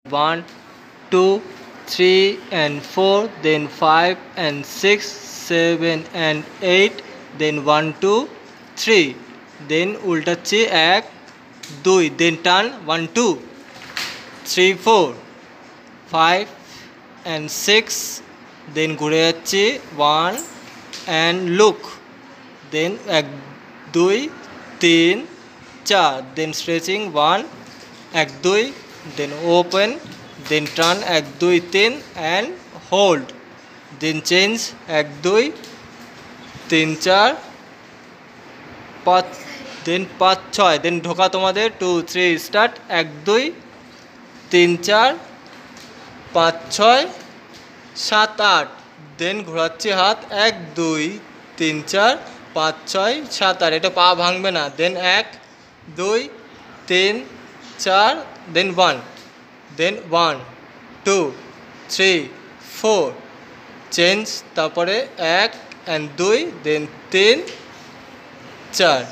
1, 2, 3 and 4, then 5 and 6, 7 and 8, then 1, 2, 3, then উল্টাচ্ছি 1, 2, then turn 1, 2, 3, 4, 5 and 6, then ঘুরে যাচ্ছি 1 and look, then 1, 2, 3, 4, then stretching 1, 1, 2, then open, then turn 1, 2, 3 and hold, then change 1, 2, 3, 4, 5, then 5, 6, then ঢোকা তোমাদের 2, 3 start 1, 2, 3, 4, 5, 6, 7, 8, then ঘোরাচ্ছি হাত 1, 2, 3, 4, 5, 6, 7, 8, এটা পা ভাঙবে না, then 1, 2, 3, 4, then 1, then 1, 2, 3, 4, change, তারপরে 1 and 2, then 3, 4,